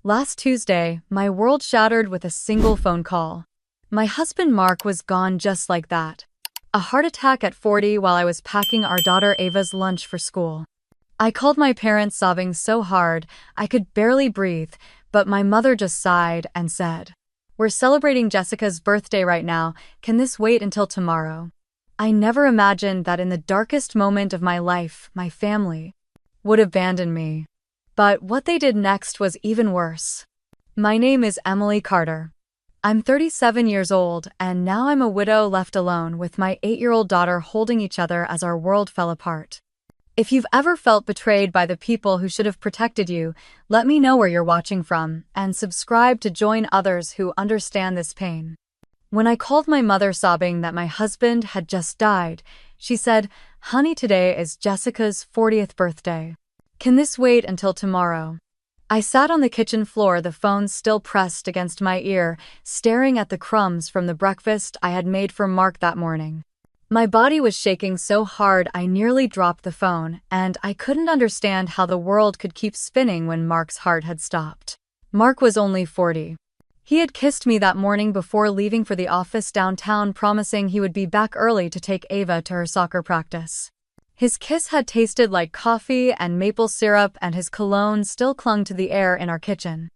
Last Tuesday, my world shattered with a single phone call. My husband Mark was gone just like that. A heart attack at 40 while I was packing our daughter Ava's lunch for school. I called my parents sobbing so hard I could barely breathe, but my mother just sighed and said, "We're celebrating Jessica's birthday right now, can this wait until tomorrow?" I never imagined that in the darkest moment of my life, my family would abandon me. But what they did next was even worse. My name is Emily Carter. I'm 37 years old, and now I'm a widow left alone with my 8-year-old daughter holding each other as our world fell apart. If you've ever felt betrayed by the people who should have protected you, let me know where you're watching from, and subscribe to join others who understand this pain. When I called my mother sobbing that my husband had just died, she said, "Honey, today is Jessica's 40th birthday. Can this wait until tomorrow?" I sat on the kitchen floor, the phone still pressed against my ear, staring at the crumbs from the breakfast I had made for Mark that morning. My body was shaking so hard I nearly dropped the phone, and I couldn't understand how the world could keep spinning when Mark's heart had stopped. Mark was only 40. He had kissed me that morning before leaving for the office downtown, promising he would be back early to take Ava to her soccer practice. His kiss had tasted like coffee and maple syrup, and his cologne still clung to the air in our kitchen.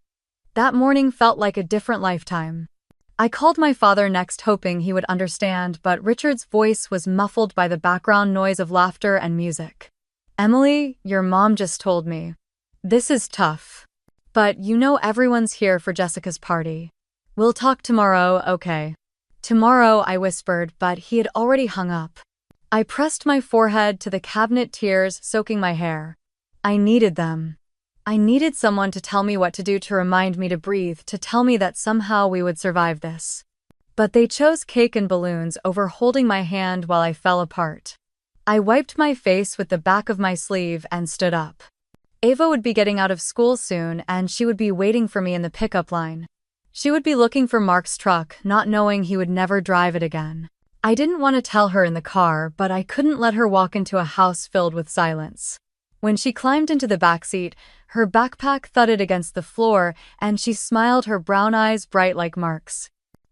That morning felt like a different lifetime. I called my father next, hoping he would understand, but Richard's voice was muffled by the background noise of laughter and music. "Emily, your mom just told me. This is tough. But you know everyone's here for Jessica's party. We'll talk tomorrow, okay?" "Tomorrow," I whispered, but he had already hung up. I pressed my forehead to the cabinet, tears soaking my hair. I needed them. I needed someone to tell me what to do, to remind me to breathe, to tell me that somehow we would survive this. But they chose cake and balloons over holding my hand while I fell apart. I wiped my face with the back of my sleeve and stood up. Ava would be getting out of school soon, and she would be waiting for me in the pickup line. She would be looking for Mark's truck, not knowing he would never drive it again. I didn't want to tell her in the car, but I couldn't let her walk into a house filled with silence. When she climbed into the backseat, her backpack thudded against the floor, and she smiled, her brown eyes bright like Mark's.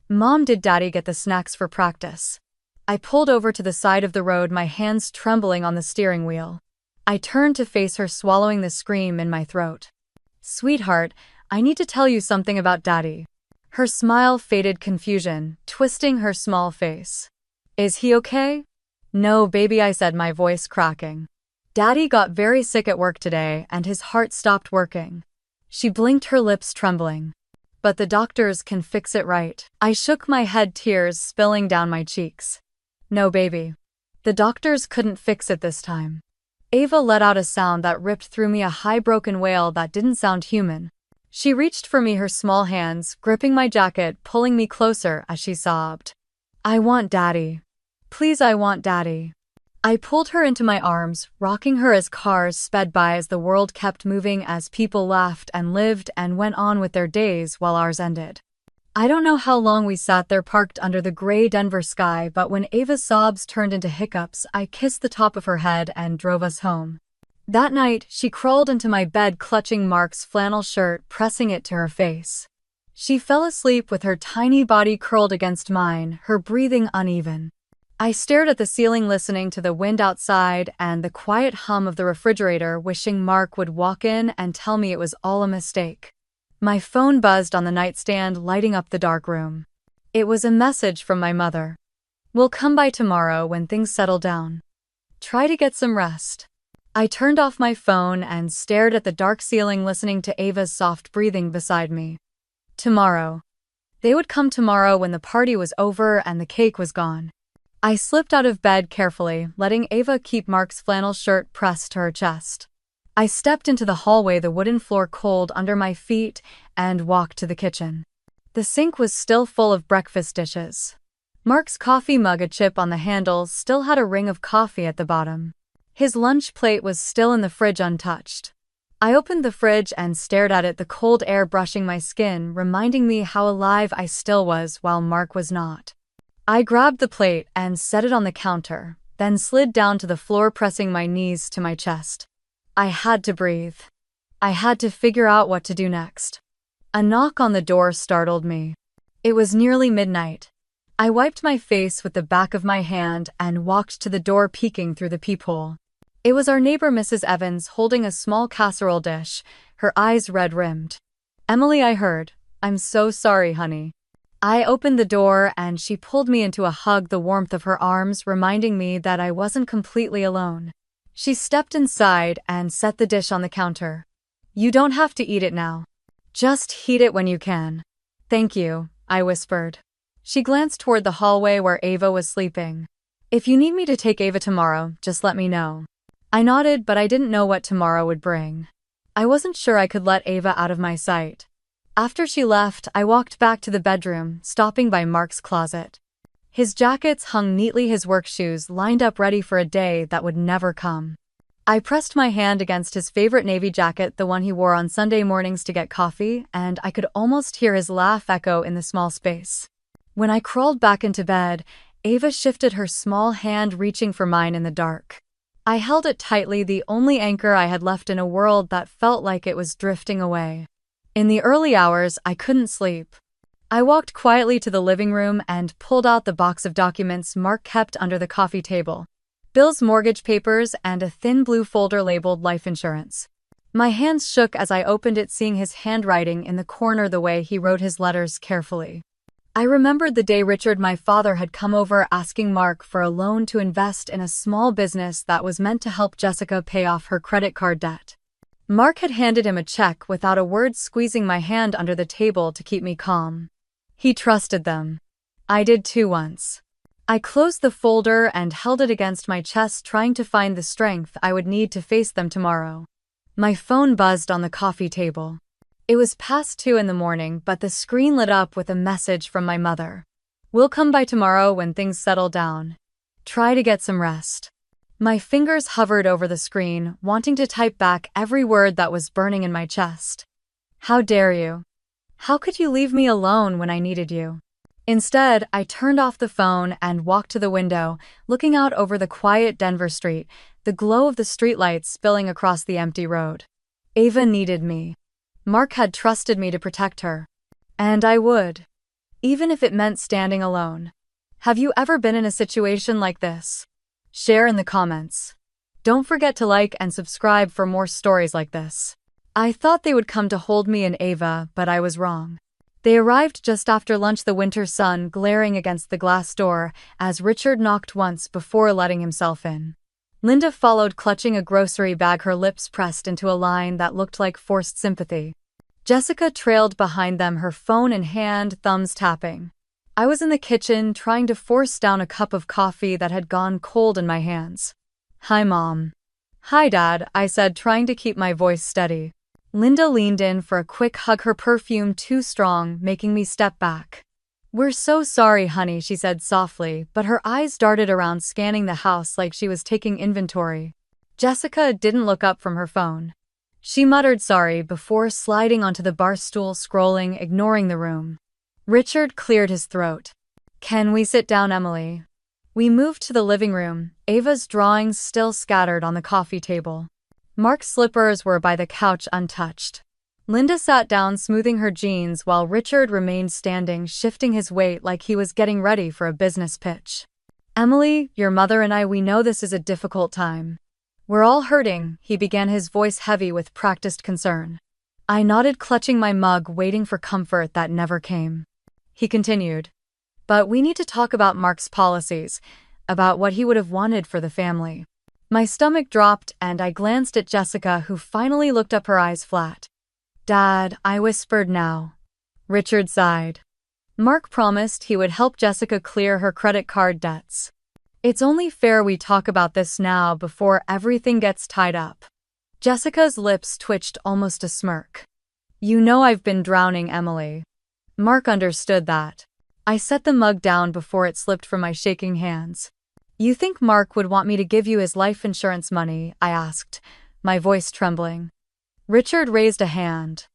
"Mom, did Daddy get the snacks for practice?" I pulled over to the side of the road, my hands trembling on the steering wheel. I turned to face her, swallowing the scream in my throat. "Sweetheart, I need to tell you something about Daddy." Her smile faded, confusion twisting her small face. "Is he okay?" "No, baby," I said, my voice cracking. "Daddy got very sick at work today, and his heart stopped working." She blinked, her lips trembling. "But the doctors can fix it, right?" I shook my head, tears spilling down my cheeks. "No, baby. The doctors couldn't fix it this time." Ava let out a sound that ripped through me, a high broken wail that didn't sound human. She reached for me, her small hands gripping my jacket, pulling me closer as she sobbed. "I want Daddy. Please, I want Daddy." I pulled her into my arms, rocking her as cars sped by, as the world kept moving, as people laughed and lived and went on with their days while ours ended. I don't know how long we sat there parked under the gray Denver sky, but when Ava's sobs turned into hiccups, I kissed the top of her head and drove us home. That night, she crawled into my bed, clutching Mark's flannel shirt, pressing it to her face. She fell asleep with her tiny body curled against mine, her breathing uneven. I stared at the ceiling, listening to the wind outside and the quiet hum of the refrigerator, wishing Mark would walk in and tell me it was all a mistake. My phone buzzed on the nightstand, lighting up the dark room. It was a message from my mother. "We'll come by tomorrow when things settle down. Try to get some rest." I turned off my phone and stared at the dark ceiling, listening to Ava's soft breathing beside me. Tomorrow. They would come tomorrow, when the party was over and the cake was gone. I slipped out of bed carefully, letting Ava keep Mark's flannel shirt pressed to her chest. I stepped into the hallway, the wooden floor cold under my feet, and walked to the kitchen. The sink was still full of breakfast dishes. Mark's coffee mug, a chip on the handle, still had a ring of coffee at the bottom. His lunch plate was still in the fridge, untouched. I opened the fridge and stared at it, the cold air brushing my skin, reminding me how alive I still was while Mark was not. I grabbed the plate and set it on the counter, then slid down to the floor, pressing my knees to my chest. I had to breathe. I had to figure out what to do next. A knock on the door startled me. It was nearly midnight. I wiped my face with the back of my hand and walked to the door, peeking through the peephole. It was our neighbor Mrs. Evans, holding a small casserole dish, her eyes red-rimmed. "Emily," I heard. "I'm so sorry, honey." I opened the door and she pulled me into a hug, the warmth of her arms reminding me that I wasn't completely alone. She stepped inside and set the dish on the counter. "You don't have to eat it now. Just heat it when you can." "Thank you," I whispered. She glanced toward the hallway where Ava was sleeping. "If you need me to take Ava tomorrow, just let me know." I nodded, but I didn't know what tomorrow would bring. I wasn't sure I could let Ava out of my sight. After she left, I walked back to the bedroom, stopping by Mark's closet. His jackets hung neatly, his work shoes lined up ready for a day that would never come. I pressed my hand against his favorite navy jacket, the one he wore on Sunday mornings to get coffee, and I could almost hear his laugh echo in the small space. When I crawled back into bed, Ava shifted her small hand, reaching for mine in the dark. I held it tightly, the only anchor I had left in a world that felt like it was drifting away. In the early hours, I couldn't sleep. I walked quietly to the living room and pulled out the box of documents Mark kept under the coffee table. Bills, mortgage papers, and a thin blue folder labeled life insurance. My hands shook as I opened it, seeing his handwriting in the corner, the way he wrote his letters carefully. I remembered the day Richard, my father, had come over asking Mark for a loan to invest in a small business that was meant to help Jessica pay off her credit card debt. Mark had handed him a check without a word, squeezing my hand under the table to keep me calm. He trusted them. I did too once. I closed the folder and held it against my chest, trying to find the strength I would need to face them tomorrow. My phone buzzed on the coffee table. It was past 2 in the morning, but the screen lit up with a message from my mother. "We'll come by tomorrow when things settle down. Try to get some rest." My fingers hovered over the screen, wanting to type back every word that was burning in my chest. "How dare you? How could you leave me alone when I needed you?" Instead, I turned off the phone and walked to the window, looking out over the quiet Denver street, the glow of the streetlights spilling across the empty road. Ava needed me. Mark had trusted me to protect her. And I would. Even if it meant standing alone. Have you ever been in a situation like this? Share in the comments. Don't forget to like and subscribe for more stories like this. I thought they would come to hold me and Ava, but I was wrong. They arrived just after lunch, the winter sun glaring against the glass door as Richard knocked once before letting himself in. Linda followed, clutching a grocery bag, her lips pressed into a line that looked like forced sympathy. Jessica trailed behind them, her phone in hand, thumbs tapping. I was in the kitchen, trying to force down a cup of coffee that had gone cold in my hands. "Hi, Mom." "Hi, Dad," I said, trying to keep my voice steady. Linda leaned in for a quick hug, her perfume too strong, making me step back. "We're so sorry, honey," she said softly, but her eyes darted around, scanning the house like she was taking inventory. Jessica didn't look up from her phone. She muttered sorry before sliding onto the bar stool, scrolling, ignoring the room. Richard cleared his throat. "Can we sit down, Emily?" We moved to the living room, Ava's drawings still scattered on the coffee table. Mark's slippers were by the couch, untouched. Linda sat down, smoothing her jeans, while Richard remained standing, shifting his weight like he was getting ready for a business pitch. "Emily, your mother and I, we know this is a difficult time. We're all hurting," he began, his voice heavy with practiced concern. I nodded, clutching my mug, waiting for comfort that never came. He continued. "But we need to talk about Mark's policies, about what he would have wanted for the family." My stomach dropped and I glanced at Jessica, who finally looked up, her eyes flat. "Dad," I whispered now. Richard sighed. "Mark promised he would help Jessica clear her credit card debts. It's only fair we talk about this now before everything gets tied up." Jessica's lips twitched, almost a smirk. "You know I've been drowning, Emily." Mark understood that. I set the mug down before it slipped from my shaking hands. "You think Mark would want me to give you his life insurance money?" I asked, my voice trembling. Richard raised a hand.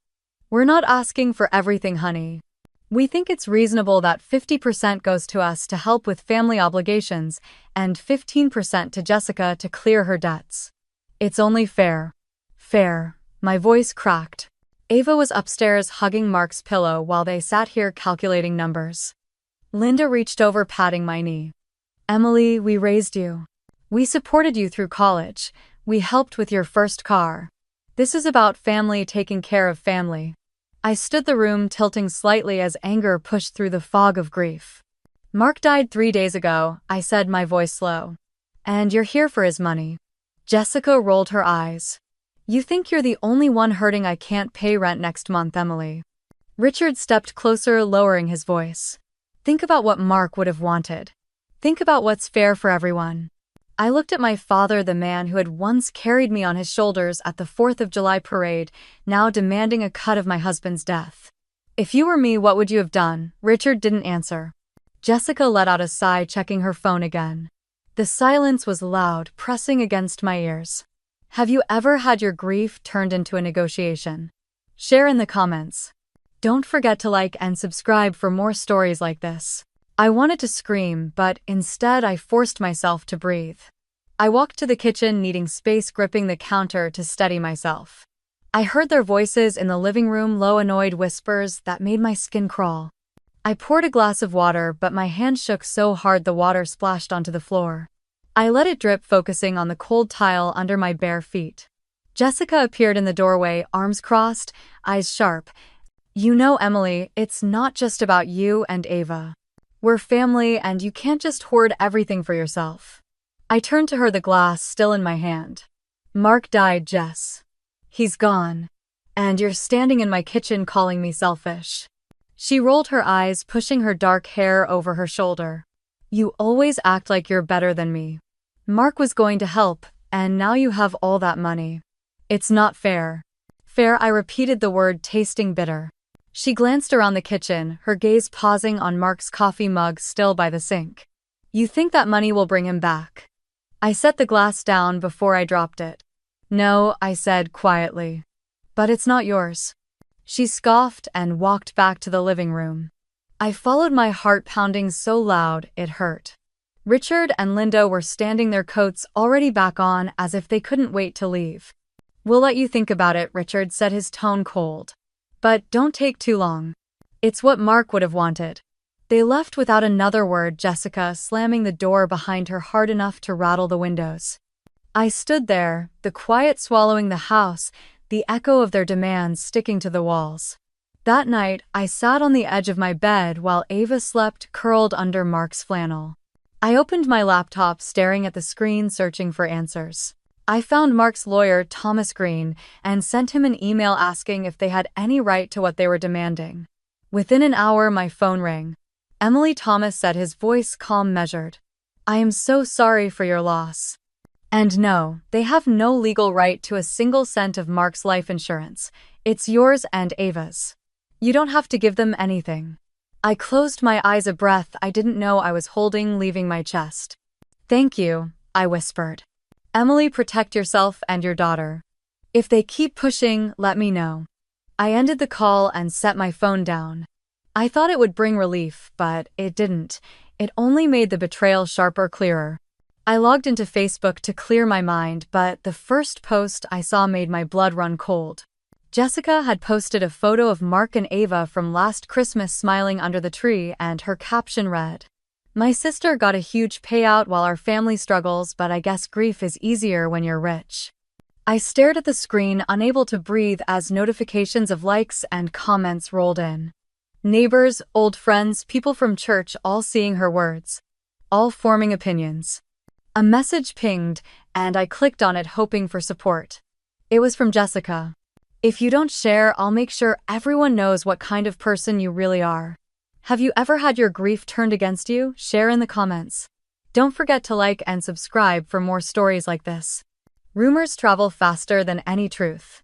"We're not asking for everything, honey. We think it's reasonable that 50% goes to us to help with family obligations and 15% to Jessica to clear her debts. It's only fair." "Fair." My voice cracked. Ava was upstairs hugging Mark's pillow while they sat here calculating numbers. Linda reached over patting my knee. Emily, we raised you. We supported you through college. We helped with your first car. This is about family taking care of family. I stood the room tilting slightly as anger pushed through the fog of grief. Mark died 3 days ago, I said, my voice low. And you're here for his money. Jessica rolled her eyes. You think you're the only one hurting. I can't pay rent next month, Emily. Richard stepped closer, lowering his voice. Think about what Mark would have wanted. Think about what's fair for everyone. I looked at my father, the man who had once carried me on his shoulders at the 4th of July parade, now demanding a cut of my husband's death. If you were me, what would you have done? Richard didn't answer. Jessica let out a sigh, checking her phone again. The silence was loud, pressing against my ears. Have you ever had your grief turned into a negotiation? Share in the comments. Don't forget to like and subscribe for more stories like this. I wanted to scream, but instead I forced myself to breathe. I walked to the kitchen, needing space, gripping the counter to steady myself. I heard their voices in the living room, low, annoyed whispers that made my skin crawl. I poured a glass of water, but my hand shook so hard the water splashed onto the floor. I let it drip, focusing on the cold tile under my bare feet. Jessica appeared in the doorway, arms crossed, eyes sharp. You know, Emily, it's not just about you and Ava. We're family, and you can't just hoard everything for yourself. I turned to her, the glass still in my hand. Mark died, Jess. He's gone. And you're standing in my kitchen calling me selfish. She rolled her eyes, pushing her dark hair over her shoulder. You always act like you're better than me. Mark was going to help, and now you have all that money. It's not fair. Fair, I repeated the word, tasting bitter. She glanced around the kitchen, her gaze pausing on Mark's coffee mug still by the sink. You think that money will bring him back? I set the glass down before I dropped it. No, I said quietly. But it's not yours. She scoffed and walked back to the living room. I followed, my heart pounding so loud it hurt. Richard and Linda were standing, their coats already back on, as if they couldn't wait to leave. We'll let you think about it, Richard said, his tone cold. But don't take too long. It's what Mark would have wanted. They left without another word, Jessica slamming the door behind her hard enough to rattle the windows. I stood there, the quiet swallowing the house, the echo of their demands sticking to the walls. That night, I sat on the edge of my bed while Ava slept, curled under Mark's flannel. I opened my laptop, staring at the screen, searching for answers. I found Mark's lawyer, Thomas Green, and sent him an email asking if they had any right to what they were demanding. Within an hour, my phone rang. Emily, Thomas said, his voice calm, measured. I am so sorry for your loss. And no, they have no legal right to a single cent of Mark's life insurance. It's yours and Ava's. You don't have to give them anything. I closed my eyes, a breath I didn't know I was holding leaving my chest. Thank you, I whispered. Emily, protect yourself and your daughter. If they keep pushing, let me know. I ended the call and set my phone down. I thought it would bring relief, but it didn't. It only made the betrayal sharper, clearer. I logged into Facebook to clear my mind, but the first post I saw made my blood run cold. Jessica had posted a photo of Mark and Ava from last Christmas smiling under the tree, and her caption read, "My sister got a huge payout while our family struggles, but I guess grief is easier when you're rich." I stared at the screen, unable to breathe, as notifications of likes and comments rolled in. Neighbors, old friends, people from church, all seeing her words, all forming opinions. A message pinged, and I clicked on it, hoping for support. It was from Jessica. If you don't share, I'll make sure everyone knows what kind of person you really are. Have you ever had your grief turned against you? Share in the comments. Don't forget to like and subscribe for more stories like this. Rumors travel faster than any truth.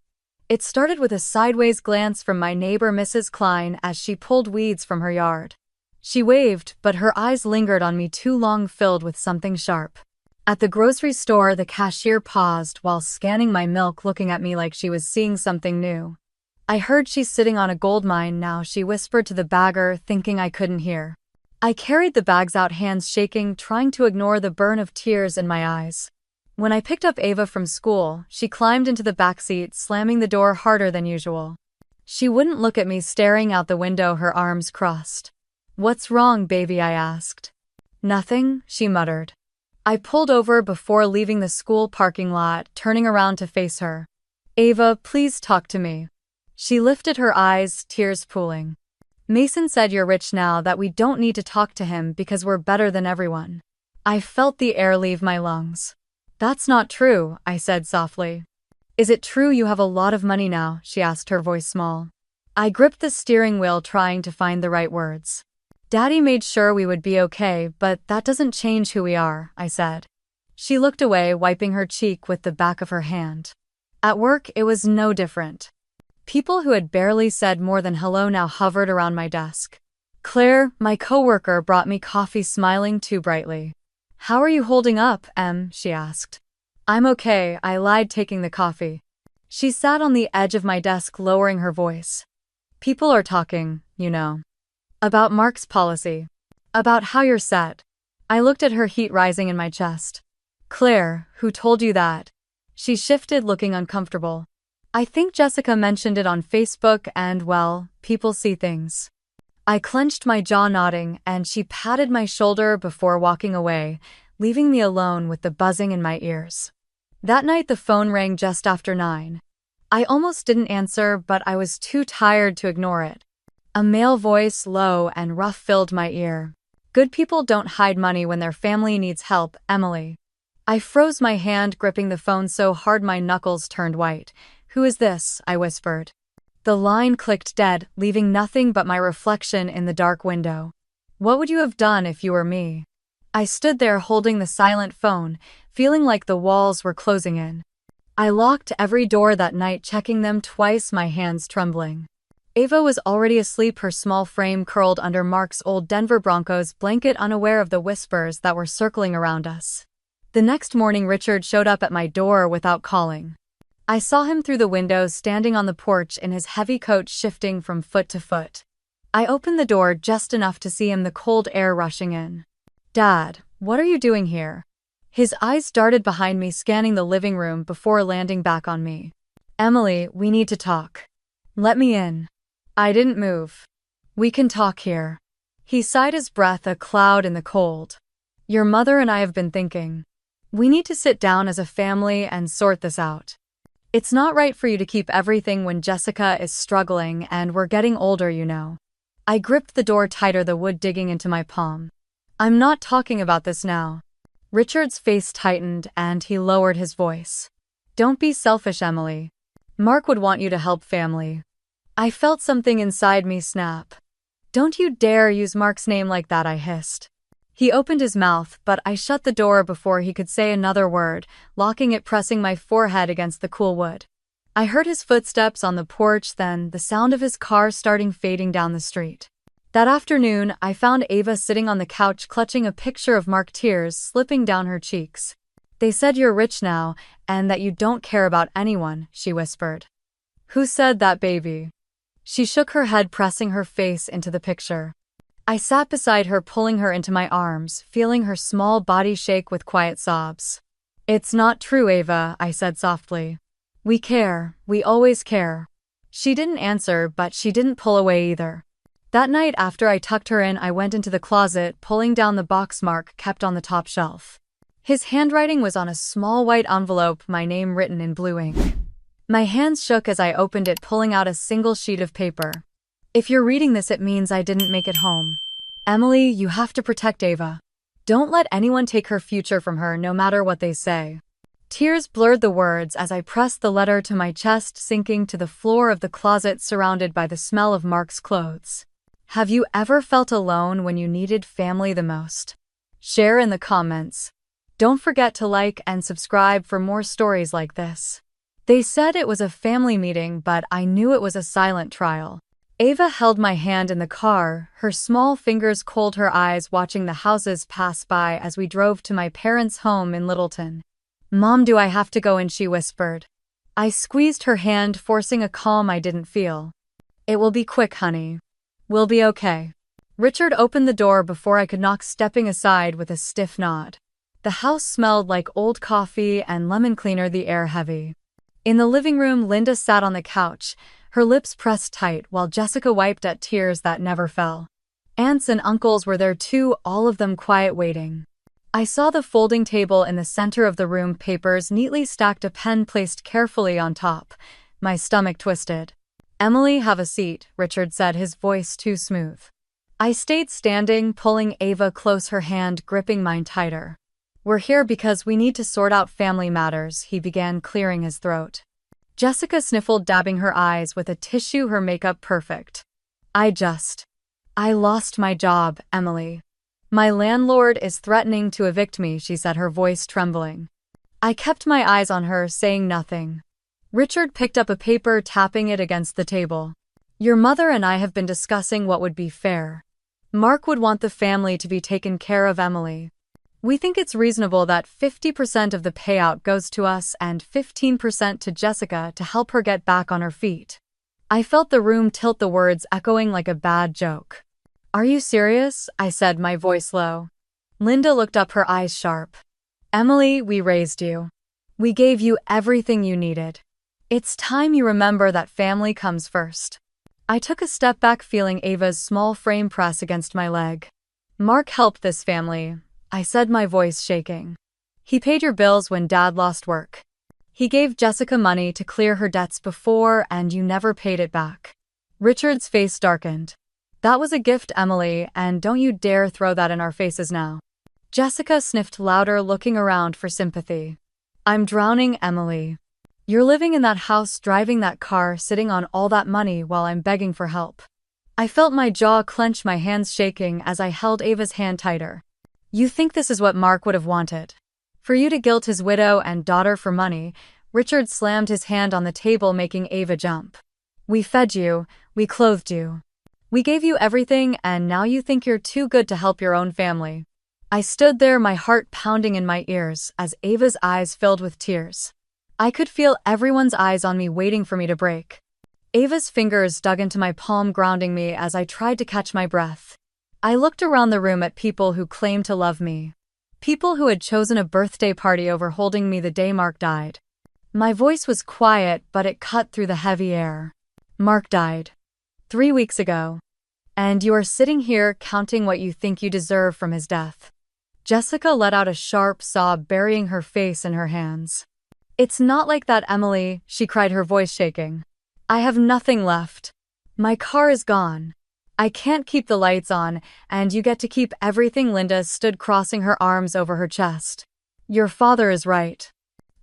It started with a sideways glance from my neighbor Mrs. Klein as she pulled weeds from her yard. She waved, but her eyes lingered on me too long, filled with something sharp. At the grocery store, the cashier paused while scanning my milk, looking at me like she was seeing something new. I heard she's sitting on a gold mine now, she whispered to the bagger, thinking I couldn't hear. I carried the bags out, hands shaking, trying to ignore the burn of tears in my eyes. When I picked up Ava from school, she climbed into the backseat, slamming the door harder than usual. She wouldn't look at me, staring out the window, her arms crossed. "What's wrong, baby?" I asked. "Nothing," she muttered. I pulled over before leaving the school parking lot, turning around to face her. "Ava, please talk to me." She lifted her eyes, tears pooling. "Mason said you're rich now, that we don't need to talk to him because we're better than everyone." I felt the air leave my lungs. "That's not true," I said softly. "Is it true you have a lot of money now?" she asked, her voice small. I gripped the steering wheel, trying to find the right words. "Daddy made sure we would be okay, but that doesn't change who we are," I said. She looked away, wiping her cheek with the back of her hand. At work, it was no different. People who had barely said more than hello now hovered around my desk. Claire, my coworker, brought me coffee, smiling too brightly. "How are you holding up, Em?" she asked. "I'm okay," I lied, taking the coffee. She sat on the edge of my desk, lowering her voice. "People are talking, you know. About Mark's policy. About how you're set." I looked at her, heat rising in my chest. "Claire, who told you that?" She shifted, looking uncomfortable. "I think Jessica mentioned it on Facebook and, well, people see things." I clenched my jaw, nodding, and she patted my shoulder before walking away, leaving me alone with the buzzing in my ears. That night the phone rang just after 9. I almost didn't answer, but I was too tired to ignore it. A male voice, low and rough, filled my ear. "Good people don't hide money when their family needs help, Emily." I froze, my hand gripping the phone so hard my knuckles turned white. "Who is this?" I whispered. The line clicked dead, leaving nothing but my reflection in the dark window. "What would you have done if you were me?" I stood there holding the silent phone, feeling like the walls were closing in. I locked every door that night, checking them twice, my hands trembling. Ava was already asleep, her small frame curled under Mark's old Denver Broncos blanket, unaware of the whispers that were circling around us. The next morning, Richard showed up at my door without calling. I saw him through the window, standing on the porch in his heavy coat, shifting from foot to foot. I opened the door just enough to see him, the cold air rushing in. "Dad, what are you doing here?" His eyes darted behind me, scanning the living room before landing back on me. "Emily, we need to talk." "Let me in." I didn't move. "We can talk here." He sighed, his breath a cloud in the cold. "Your mother and I have been thinking. We need to sit down as a family and sort this out. It's not right for you to keep everything when Jessica is struggling, and we're getting older, you know." I gripped the door tighter, the wood digging into my palm. "I'm not talking about this now." Richard's face tightened, and he lowered his voice. "Don't be selfish, Emily. Mark would want you to help family." I felt something inside me snap. "Don't you dare use Mark's name like that," I hissed. He opened his mouth, but I shut the door before he could say another word, locking it, pressing my forehead against the cool wood. I heard his footsteps on the porch, then the sound of his car starting, fading down the street. That afternoon, I found Ava sitting on the couch, clutching a picture of Mark, tears slipping down her cheeks. "They said you're rich now, and that you don't care about anyone," she whispered. "Who said that, baby?" She shook her head, pressing her face into the picture. I sat beside her, pulling her into my arms, feeling her small body shake with quiet sobs. "It's not true, Ava," I said softly. "We care, we always care." She didn't answer, but she didn't pull away either. That night, after I tucked her in, I went into the closet, pulling down the box Mark kept on the top shelf. His handwriting was on a small white envelope, my name written in blue ink. My hands shook as I opened it, pulling out a single sheet of paper. "If you're reading this, it means I didn't make it home. Emily, you have to protect Ava. Don't let anyone take her future from her, no matter what they say." Tears blurred the words as I pressed the letter to my chest, sinking to the floor of the closet, surrounded by the smell of Mark's clothes. Have you ever felt alone when you needed family the most? Share in the comments. Don't forget to like and subscribe for more stories like this. They said it was a family meeting, but I knew it was a silent trial. Ava held my hand in the car, her small fingers cold, her eyes watching the houses pass by as we drove to my parents' home in Littleton. "Mom, do I have to go in?" she whispered. I squeezed her hand, forcing a calm I didn't feel. "It will be quick, honey. We'll be okay." Richard opened the door before I could knock, stepping aside with a stiff nod. The house smelled like old coffee and lemon cleaner, the air heavy. In the living room, Linda sat on the couch, Her lips pressed tight while Jessica wiped at tears that never fell. Aunts and uncles were there too, all of them quiet waiting. I saw the folding table in the center of the room, papers neatly stacked, a pen placed carefully on top. My stomach twisted. "Emily, have a seat," Richard said, his voice too smooth. I stayed standing, pulling Ava close, her hand gripping mine tighter. "We're here because we need to sort out family matters," he began, clearing his throat. Jessica sniffled, dabbing her eyes with a tissue, her makeup perfect. I lost my job, Emily. My landlord is threatening to evict me," she said, her voice trembling. I kept my eyes on her, saying nothing. Richard picked up a paper, tapping it against the table. "Your mother and I have been discussing what would be fair. Mark would want the family to be taken care of, Emily. We think it's reasonable that 50% of the payout goes to us and 15% to Jessica to help her get back on her feet." I felt the room tilt, the words echoing like a bad joke. "Are you serious?" I said, my voice low. Linda looked up, her eyes sharp. "Emily, we raised you. We gave you everything you needed. It's time you remember that family comes first." I took a step back, feeling Ava's small frame press against my leg. "Mark helped this family," I said, my voice shaking. "He paid your bills when Dad lost work. He gave Jessica money to clear her debts before, and you never paid it back." Richard's face darkened. "That was a gift, Emily, and don't you dare throw that in our faces now." Jessica sniffed louder, looking around for sympathy. "I'm drowning, Emily. You're living in that house, driving that car, sitting on all that money while I'm begging for help." I felt my jaw clench, my hands shaking as I held Ava's hand tighter. "You think this is what Mark would have wanted? For you to guilt his widow and daughter for money?" Richard slammed his hand on the table, making Ava jump. "We fed you, we clothed you. We gave you everything, and now you think you're too good to help your own family." I stood there, my heart pounding in my ears, as Ava's eyes filled with tears. I could feel everyone's eyes on me, waiting for me to break. Ava's fingers dug into my palm, grounding me as I tried to catch my breath. I looked around the room at people who claimed to love me. People who had chosen a birthday party over holding me the day Mark died. My voice was quiet, but it cut through the heavy air. "Mark died 3 weeks ago. And you are sitting here counting what you think you deserve from his death." Jessica let out a sharp sob, burying her face in her hands. "It's not like that, Emily," she cried, her voice shaking. "I have nothing left. My car is gone. I can't keep the lights on, and you get to keep everything." Linda stood, crossing her arms over her chest. "Your father is right.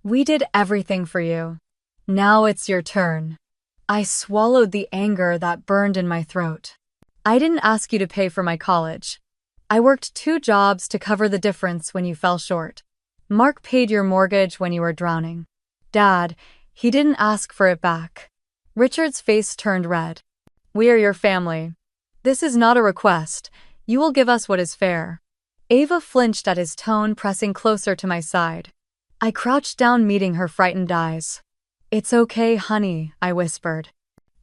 We did everything for you. Now it's your turn." I swallowed the anger that burned in my throat. "I didn't ask you to pay for my college. I worked 2 jobs to cover the difference when you fell short. Mark paid your mortgage when you were drowning. Dad, he didn't ask for it back." Richard's face turned red. "We are your family. This is not a request. You will give us what is fair." Ava flinched at his tone, pressing closer to my side. I crouched down, meeting her frightened eyes. "It's okay, honey," I whispered.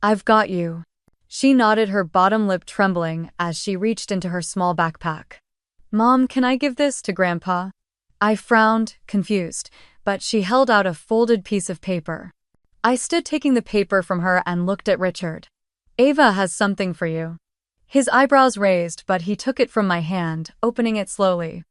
"I've got you." She nodded, her bottom lip trembling as she reached into her small backpack. "Mom, can I give this to Grandpa?" I frowned, confused, but she held out a folded piece of paper. I stood, taking the paper from her, and looked at Richard. "Ava has something for you." His eyebrows raised, but he took it from my hand, opening it slowly.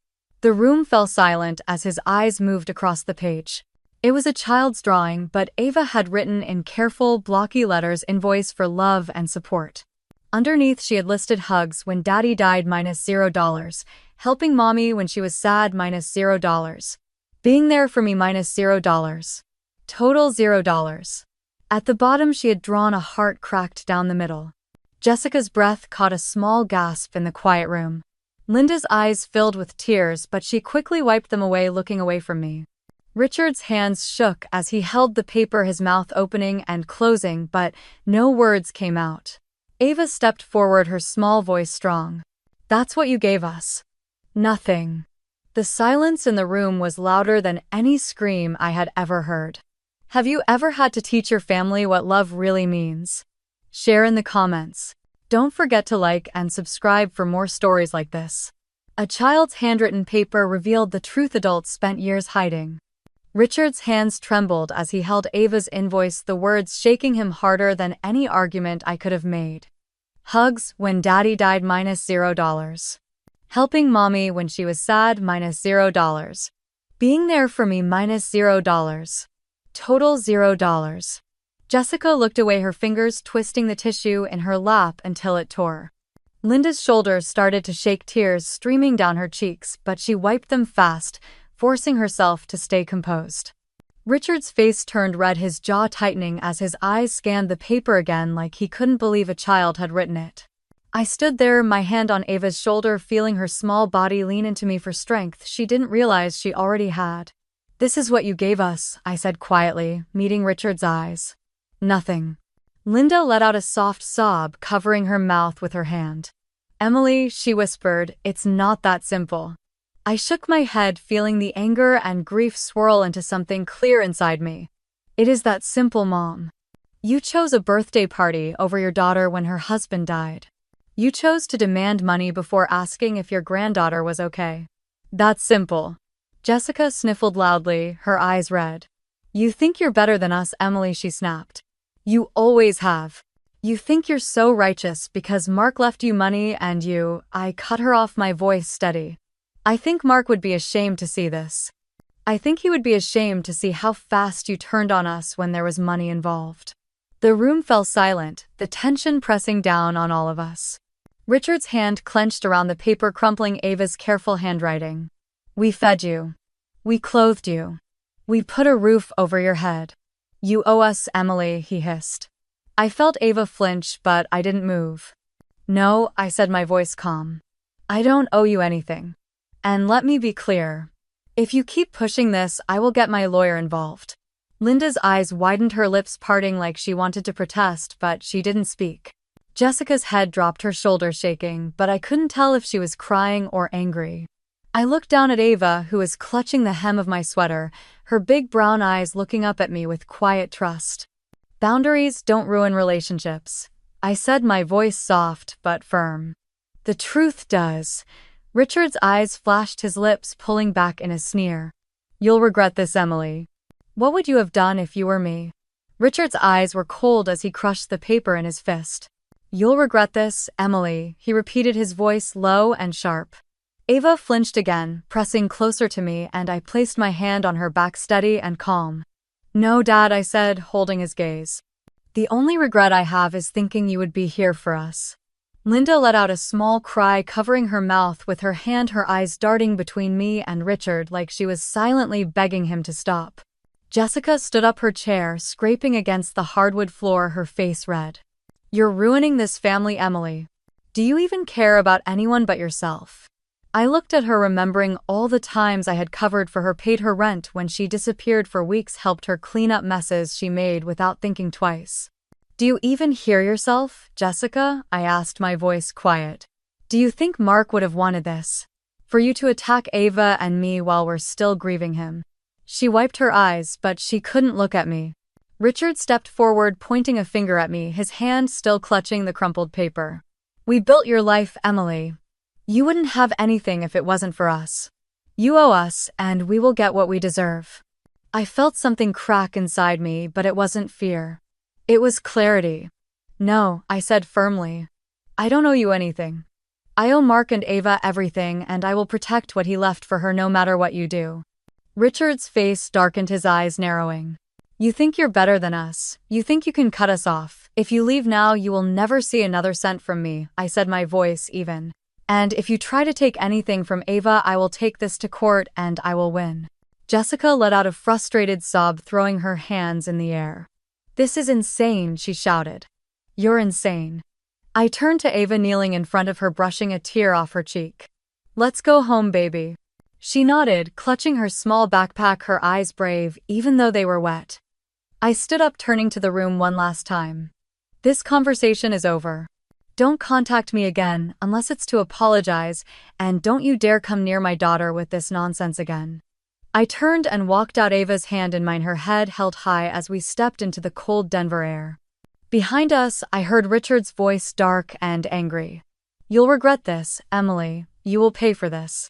The room fell silent as his eyes moved across the page. It was a child's drawing, but Ava had written in careful, blocky letters, "Invoice for love and support." Underneath, she had listed hugs when Daddy died -$0, helping Mommy when she was sad -$0, being there for me -$0, total $0. At the bottom, she had drawn a heart cracked down the middle. Jessica's breath caught a small gasp in the quiet room. Linda's eyes filled with tears, but she quickly wiped them away, looking away from me. Richard's hands shook as he held the paper, his mouth opening and closing, but no words came out. Ava stepped forward, her small voice strong. "That's what you gave us." "Nothing." The silence in the room was louder than any scream I had ever heard. Have you ever had to teach your family what love really means? Share in the comments. Don't forget to like and subscribe for more stories like this. A child's handwritten paper revealed the truth adults spent years hiding. Richard's hands trembled as he held Ava's invoice, the words shaking him harder than any argument I could have made. Hugs when Daddy died -$0. Helping Mommy when she was sad -$0. Being there for me -$0. Total $0. Jessica looked away, her fingers twisting the tissue in her lap until it tore. Linda's shoulders started to shake, tears streaming down her cheeks, but she wiped them fast, forcing herself to stay composed. Richard's face turned red, his jaw tightening as his eyes scanned the paper again like he couldn't believe a child had written it. I stood there, my hand on Ava's shoulder, feeling her small body lean into me for strength she didn't realize she already had. "This is what you gave us," I said quietly, meeting Richard's eyes. "Nothing." Linda let out a soft sob, covering her mouth with her hand. "Emily," she whispered, "it's not that simple." I shook my head, feeling the anger and grief swirl into something clear inside me. "It is that simple, Mom. You chose a birthday party over your daughter when her husband died. You chose to demand money before asking if your granddaughter was okay. That's simple." Jessica sniffled loudly, her eyes red. "You think you're better than us, Emily," she snapped. "You always have. You think you're so righteous because Mark left you money and you—" I cut her off, my voice steady. "I think Mark would be ashamed to see this. I think he would be ashamed to see how fast you turned on us when there was money involved." The room fell silent, the tension pressing down on all of us. Richard's hand clenched around the paper, crumpling Ava's careful handwriting. "We fed you. We clothed you. We put a roof over your head. You owe us, Emily," he hissed. I felt Ava flinch, but I didn't move. "No," I said, my voice calm. "I don't owe you anything. And let me be clear. If you keep pushing this, I will get my lawyer involved." Linda's eyes widened, her lips parting like she wanted to protest, but she didn't speak. Jessica's head dropped, her shoulders shaking, but I couldn't tell if she was crying or angry. I looked down at Ava, who was clutching the hem of my sweater, her big brown eyes looking up at me with quiet trust. "Boundaries don't ruin relationships," I said, my voice soft but firm. "The truth does." Richard's eyes flashed, his lips pulling back in a sneer. "You'll regret this, Emily. What would you have done if you were me?" Richard's eyes were cold as he crushed the paper in his fist. "You'll regret this, Emily," he repeated, his voice low and sharp. Ava flinched again, pressing closer to me, and I placed my hand on her back, steady and calm. "No, Dad," I said, holding his gaze. "The only regret I have is thinking you would be here for us." Linda let out a small cry, covering her mouth with her hand, her eyes darting between me and Richard like she was silently begging him to stop. Jessica stood up, her chair scraping against the hardwood floor, her face red. "You're ruining this family, Emily. Do you even care about anyone but yourself?" I looked at her, remembering all the times I had covered for her, paid her rent when she disappeared for weeks, helped her clean up messes she made without thinking twice. "Do you even hear yourself, Jessica?" I asked, my voice quiet. "Do you think Mark would have wanted this? For you to attack Ava and me while we're still grieving him?" She wiped her eyes, but she couldn't look at me. Richard stepped forward, pointing a finger at me, his hand still clutching the crumpled paper. "We built your life, Emily. You wouldn't have anything if it wasn't for us. You owe us, and we will get what we deserve." I felt something crack inside me, but it wasn't fear. It was clarity. "No," I said firmly. "I don't owe you anything. I owe Mark and Ava everything, and I will protect what he left for her no matter what you do." Richard's face darkened, his eyes narrowing. "You think you're better than us. You think you can cut us off. If you leave now, you will never see another cent from me," I said, my voice even. "And if you try to take anything from Ava, I will take this to court and I will win." Jessica let out a frustrated sob, throwing her hands in the air. "This is insane," she shouted. "You're insane." I turned to Ava, kneeling in front of her, brushing a tear off her cheek. "Let's go home, baby." She nodded, clutching her small backpack, her eyes brave, even though they were wet. I stood up, turning to the room one last time. "This conversation is over. Don't contact me again unless it's to apologize, and don't you dare come near my daughter with this nonsense again." I turned and walked out, Ava's hand in mine, her head held high as we stepped into the cold Denver air. Behind us, I heard Richard's voice, dark and angry. "You'll regret this, Emily. You will pay for this."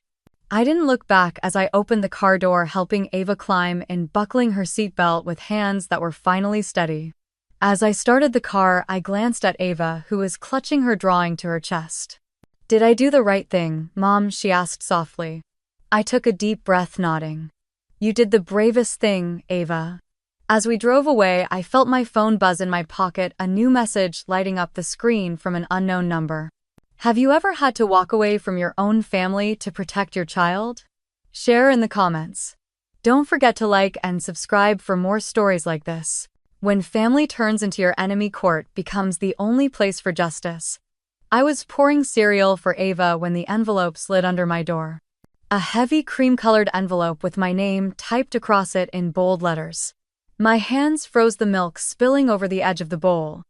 I didn't look back as I opened the car door, helping Ava climb in, buckling her seatbelt with hands that were finally steady. As I started the car, I glanced at Ava, who was clutching her drawing to her chest. "Did I do the right thing, Mom?" she asked softly. I took a deep breath, nodding. "You did the bravest thing, Ava." As we drove away, I felt my phone buzz in my pocket, a new message lighting up the screen from an unknown number. Have you ever had to walk away from your own family to protect your child? Share in the comments. Don't forget to like and subscribe for more stories like this. When family turns into your enemy, court becomes the only place for justice. I was pouring cereal for Ava when the envelope slid under my door. A heavy cream-colored envelope with my name typed across it in bold letters. My hands froze, the milk spilling over the edge of the bowl.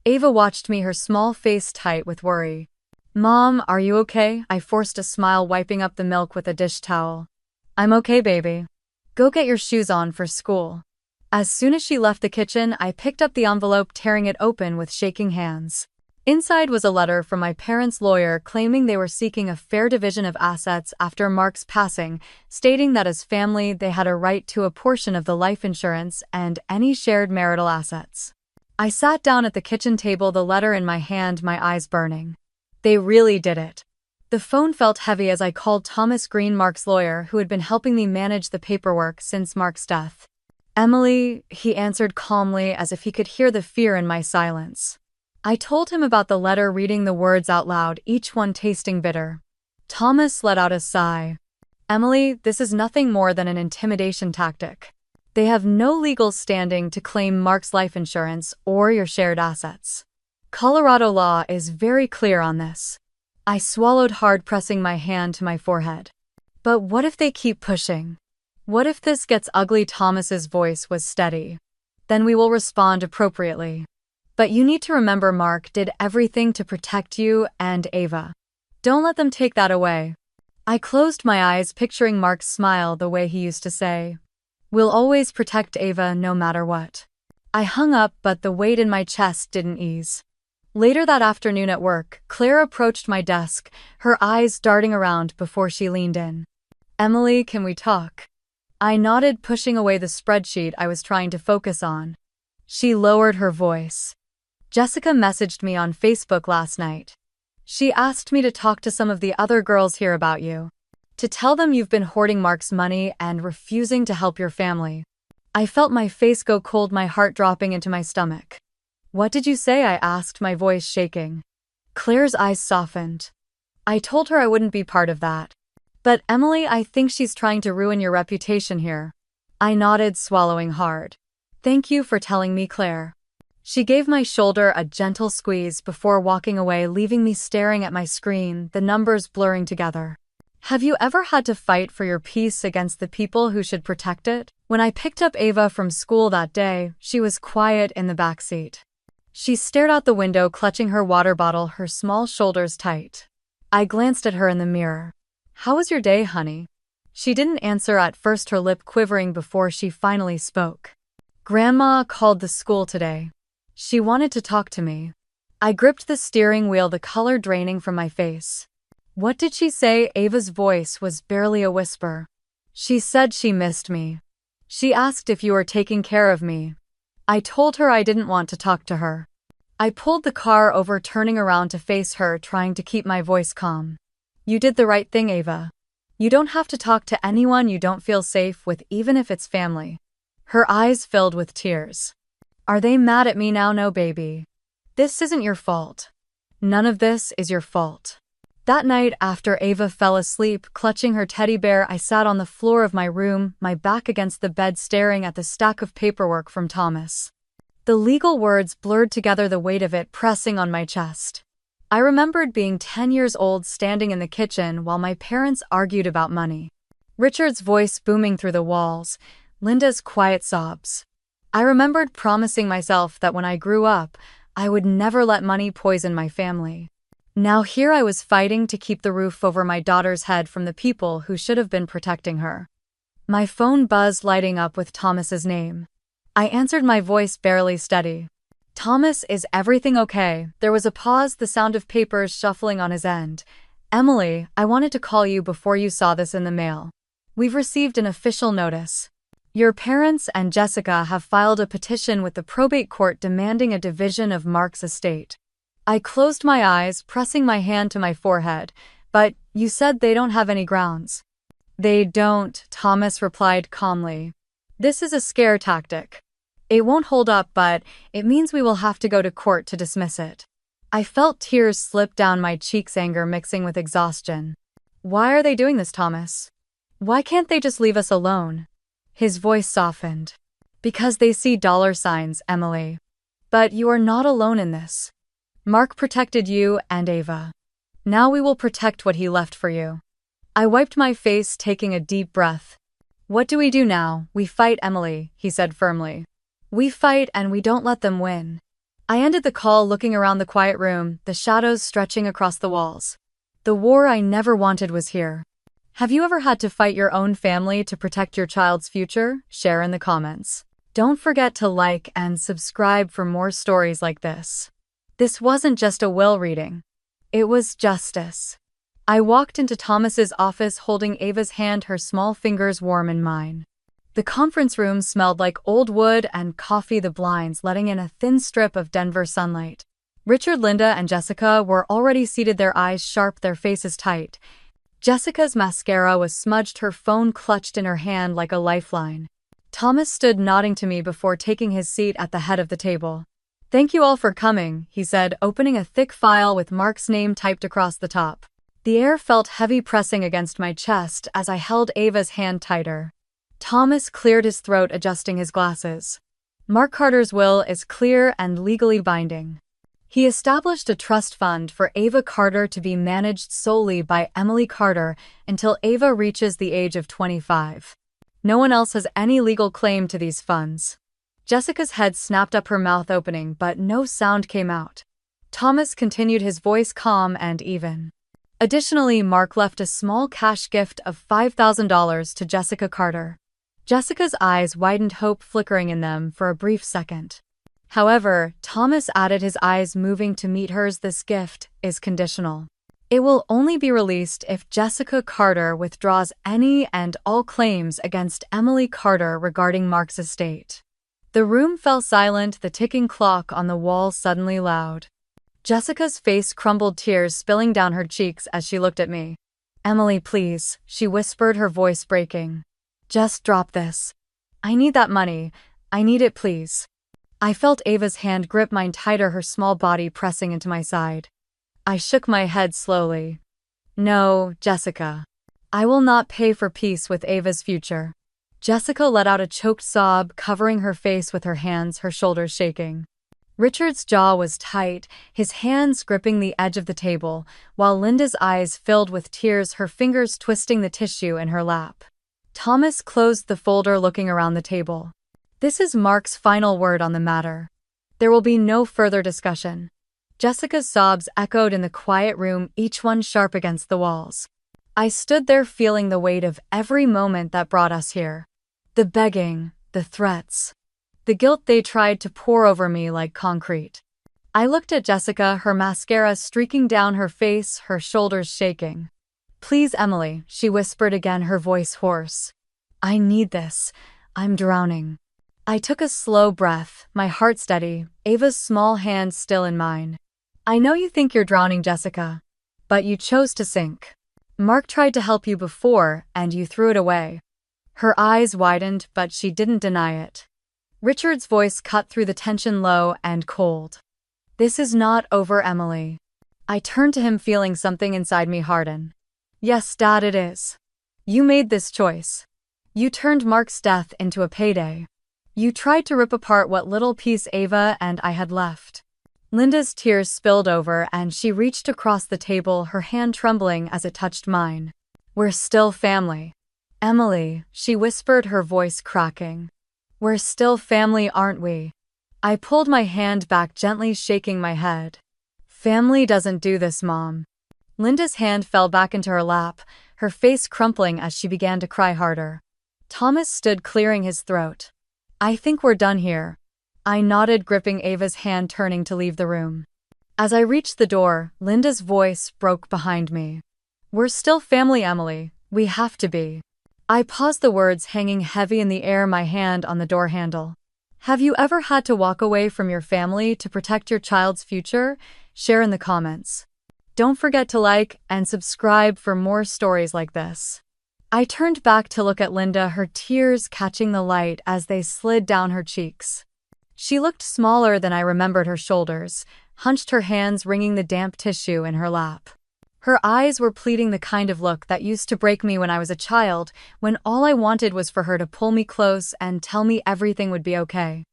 Ava watched me, her small face tight with worry. "Mom, are you okay?" I forced a smile, wiping up the milk with a dish towel. "I'm okay, baby. Go get your shoes on for school." As soon as she left the kitchen, I picked up the envelope, tearing it open with shaking hands. Inside was a letter from my parents' lawyer claiming they were seeking a fair division of assets after Mark's passing, stating that as family they had a right to a portion of the life insurance and any shared marital assets. I sat down at the kitchen table, the letter in my hand, my eyes burning. They really did it. The phone felt heavy as I called Thomas Green, Mark's lawyer, who had been helping me manage the paperwork since Mark's death. "Emily," he answered calmly, as if he could hear the fear in my silence. I told him about the letter, reading the words out loud, each one tasting bitter. Thomas let out a sigh. "Emily, this is nothing more than an intimidation tactic. They have no legal standing to claim Mark's life insurance or your shared assets. Colorado law is very clear on this." I swallowed hard, pressing my hand to my forehead. "But what if they keep pushing? What if this gets ugly?" Thomas's voice was steady. "Then we will respond appropriately. But you need to remember Mark did everything to protect you and Ava. Don't let them take that away." I closed my eyes, picturing Mark's smile the way he used to say, "We'll always protect Ava no matter what." I hung up, but the weight in my chest didn't ease. Later that afternoon at work, Claire approached my desk, her eyes darting around before she leaned in. "Emily, can we talk?" I nodded, pushing away the spreadsheet I was trying to focus on. She lowered her voice. "Jessica messaged me on Facebook last night. She asked me to talk to some of the other girls here about you. To tell them you've been hoarding Mark's money and refusing to help your family." I felt my face go cold, my heart dropping into my stomach. "What did you say?" I asked, my voice shaking. Claire's eyes softened. "I told her I wouldn't be part of that. But Emily, I think she's trying to ruin your reputation here." I nodded, swallowing hard. "Thank you for telling me, Claire." She gave my shoulder a gentle squeeze before walking away, leaving me staring at my screen, the numbers blurring together. Have you ever had to fight for your peace against the people who should protect it? When I picked up Ava from school that day, she was quiet in the backseat. She stared out the window, clutching her water bottle, her small shoulders tight. I glanced at her in the mirror. "How was your day, honey?" She didn't answer at first, her lip quivering before she finally spoke. "Grandma called the school today. She wanted to talk to me." I gripped the steering wheel, the color draining from my face. "What did she say?" Ava's voice was barely a whisper. "She said she missed me. She asked if you were taking care of me." I told her I didn't want to talk to her. I pulled the car over, turning around to face her, trying to keep my voice calm. "You did the right thing, Ava. You don't have to talk to anyone you don't feel safe with, even if it's family." Her eyes filled with tears. "Are they mad at me now?" "No, baby. This isn't your fault. None of this is your fault." That night, after Ava fell asleep, clutching her teddy bear, I sat on the floor of my room, my back against the bed, staring at the stack of paperwork from Thomas. The legal words blurred together, the weight of it pressing on my chest. I remembered being 10 years old, standing in the kitchen while my parents argued about money. Richard's voice booming through the walls, Linda's quiet sobs. I remembered promising myself that when I grew up, I would never let money poison my family. Now here I was, fighting to keep the roof over my daughter's head from the people who should have been protecting her. My phone buzzed, lighting up with Thomas's name. I answered, my voice barely steady. "Thomas, is everything okay?" There was a pause, the sound of papers shuffling on his end. Emily, I wanted to call you before you saw this in the mail. We've received an official notice. Your parents and Jessica have filed a petition with the probate court demanding a division of Mark's estate. I closed my eyes, pressing my hand to my forehead, but you said they don't have any grounds. They don't, Thomas replied calmly. This is a scare tactic. It won't hold up, but it means we will have to go to court to dismiss it. I felt tears slip down my cheeks, anger mixing with exhaustion. Why are they doing this, Thomas? Why can't they just leave us alone? His voice softened. Because they see dollar signs, Emily. But you are not alone in this. Mark protected you and Ava. Now we will protect what he left for you. I wiped my face, taking a deep breath. What do we do now? We fight, Emily, he said firmly. We fight and we don't let them win. I ended the call, looking around the quiet room, the shadows stretching across the walls. The war I never wanted was here. Have you ever had to fight your own family to protect your child's future? Share in the comments. Don't forget to like and subscribe for more stories like this. This wasn't just a will reading. It was justice. I walked into Thomas's office holding Ava's hand, her small fingers warm in mine. The conference room smelled like old wood and coffee, the blinds letting in a thin strip of Denver sunlight. Richard, Linda, and Jessica were already seated, their eyes sharp, their faces tight. Jessica's mascara was smudged, her phone clutched in her hand like a lifeline. Thomas stood nodding to me before taking his seat at the head of the table. Thank you all for coming, he said, opening a thick file with Mark's name typed across the top. The air felt heavy pressing against my chest as I held Ava's hand tighter. Thomas cleared his throat, adjusting his glasses. Mark Carter's will is clear and legally binding. He established a trust fund for Ava Carter to be managed solely by Emily Carter until Ava reaches the age of 25. No one else has any legal claim to these funds. Jessica's head snapped up, her mouth opening, but no sound came out. Thomas continued, his voice calm and even. Additionally, Mark left a small cash gift of $5,000 to Jessica Carter. Jessica's eyes widened, hope flickering in them for a brief second. However, Thomas added, his eyes moving to meet hers, this gift is conditional. It will only be released if Jessica Carter withdraws any and all claims against Emily Carter regarding Mark's estate. The room fell silent, the ticking clock on the wall suddenly loud. Jessica's face crumbled, tears spilling down her cheeks as she looked at me. Emily, please, she whispered, her voice breaking. Just drop this. I need that money. I need it, please. I felt Ava's hand grip mine tighter, her small body pressing into my side. I shook my head slowly. No, Jessica. I will not pay for peace with Ava's future. Jessica let out a choked sob, covering her face with her hands, her shoulders shaking. Richard's jaw was tight, his hands gripping the edge of the table, while Linda's eyes filled with tears, her fingers twisting the tissue in her lap. Thomas closed the folder, looking around the table. This is Mark's final word on the matter. There will be no further discussion. Jessica's sobs echoed in the quiet room, each one sharp against the walls. I stood there, feeling the weight of every moment that brought us here. The begging, the threats, the guilt they tried to pour over me like concrete. I looked at Jessica, her mascara streaking down her face, her shoulders shaking. Please, Emily, she whispered again, her voice hoarse. I need this. I'm drowning. I took a slow breath, my heart steady, Ava's small hand still in mine. I know you think you're drowning, Jessica, but you chose to sink. Mark tried to help you before, and you threw it away. Her eyes widened, but she didn't deny it. Richard's voice cut through the tension, low and cold. This is not over, Emily. I turned to him, feeling something inside me harden. Yes, Dad, it is. You made this choice. You turned Mark's death into a payday. You tried to rip apart what little piece Ava and I had left. Linda's tears spilled over and she reached across the table, her hand trembling as it touched mine. We're still family. Emily, she whispered, her voice cracking. We're still family, aren't we? I pulled my hand back, gently shaking my head. Family doesn't do this, Mom. Linda's hand fell back into her lap, her face crumpling as she began to cry harder. Thomas stood, clearing his throat. I think we're done here. I nodded, gripping Ava's hand, turning to leave the room. As I reached the door, Linda's voice broke behind me. We're still family, Emily. We have to be. I paused, the words hanging heavy in the air, my hand on the door handle. Have you ever had to walk away from your family to protect your child's future? Share in the comments. Don't forget to like and subscribe for more stories like this. I turned back to look at Linda, her tears catching the light as they slid down her cheeks. She looked smaller than I remembered, her shoulders hunched, her hands wringing the damp tissue in her lap. Her eyes were pleading, the kind of look that used to break me when I was a child, when all I wanted was for her to pull me close and tell me everything would be okay.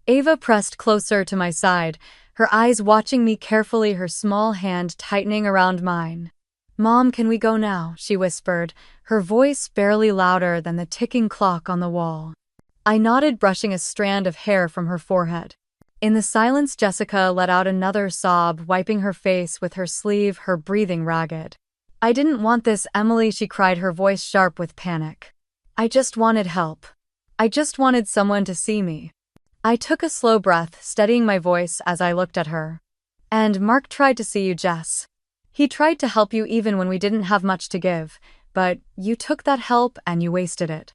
Ava pressed closer to my side, her eyes watching me carefully, her small hand tightening around mine. Mom, can we go now? She whispered, her voice barely louder than the ticking clock on the wall. I nodded, brushing a strand of hair from her forehead. In the silence, Jessica let out another sob, wiping her face with her sleeve, her breathing ragged. I didn't want this, Emily, she cried, her voice sharp with panic. I just wanted help. I just wanted someone to see me. I took a slow breath, steadying my voice as I looked at her. And Mark tried to see you, Jess. He tried to help you even when we didn't have much to give, but you took that help and you wasted it.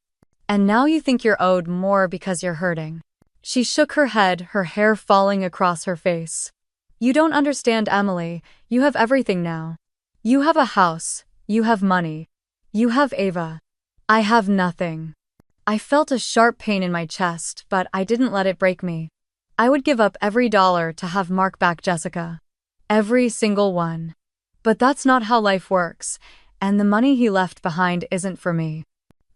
And now you think you're owed more because you're hurting. She shook her head, her hair falling across her face. You don't understand, Emily. You have everything now. You have a house. You have money. You have Ava. I have nothing. I felt a sharp pain in my chest, but I didn't let it break me. I would give up every dollar to have Mark back, Jessica. Every single one. But that's not how life works, and the money he left behind isn't for me.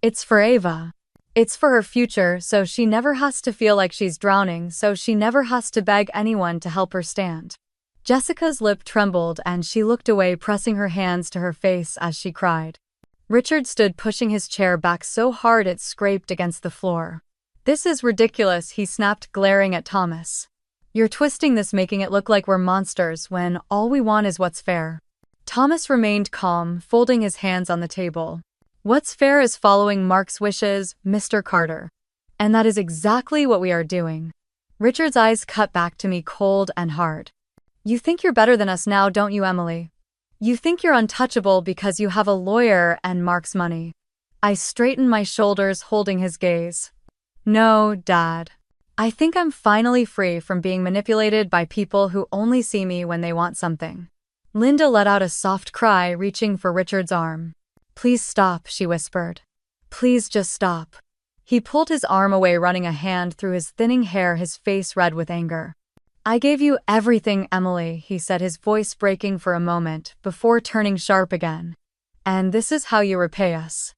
It's for Ava. It's for her future, so she never has to feel like she's drowning, so she never has to beg anyone to help her stand. Jessica's lip trembled and she looked away, pressing her hands to her face as she cried. Richard stood, pushing his chair back so hard it scraped against the floor. This is ridiculous, he snapped, glaring at Thomas. You're twisting this, making it look like we're monsters when all we want is what's fair. Thomas remained calm, folding his hands on the table. What's fair is following Mark's wishes, Mr. Carter. And that is exactly what we are doing. Richard's eyes cut back to me, cold and hard. You think you're better than us now, don't you, Emily? You think you're untouchable because you have a lawyer and Mark's money. I straightened my shoulders, holding his gaze. No, Dad. I think I'm finally free from being manipulated by people who only see me when they want something. Linda let out a soft cry, reaching for Richard's arm. Please stop, she whispered. Please just stop. He pulled his arm away, running a hand through his thinning hair, his face red with anger. I gave you everything, Emily, he said, his voice breaking for a moment before turning sharp again. And this is how you repay us.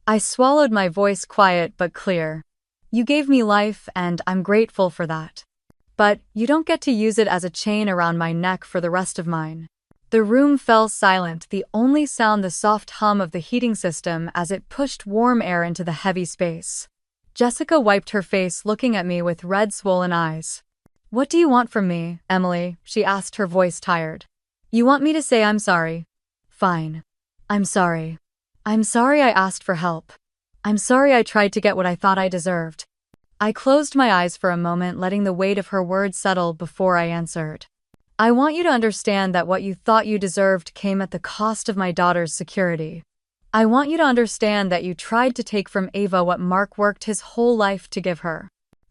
I swallowed, my voice quiet but clear. You gave me life and I'm grateful for that. But you don't get to use it as a chain around my neck for the rest of mine. The room fell silent, the only sound the soft hum of the heating system as it pushed warm air into the heavy space. Jessica wiped her face, looking at me with red, swollen eyes. What do you want from me, Emily? She asked, her voice tired. You want me to say I'm sorry? Fine. I'm sorry. I'm sorry I asked for help. I'm sorry I tried to get what I thought I deserved. I closed my eyes for a moment, letting the weight of her words settle before I answered. I want you to understand that what you thought you deserved came at the cost of my daughter's security. I want you to understand that you tried to take from Ava what Mark worked his whole life to give her.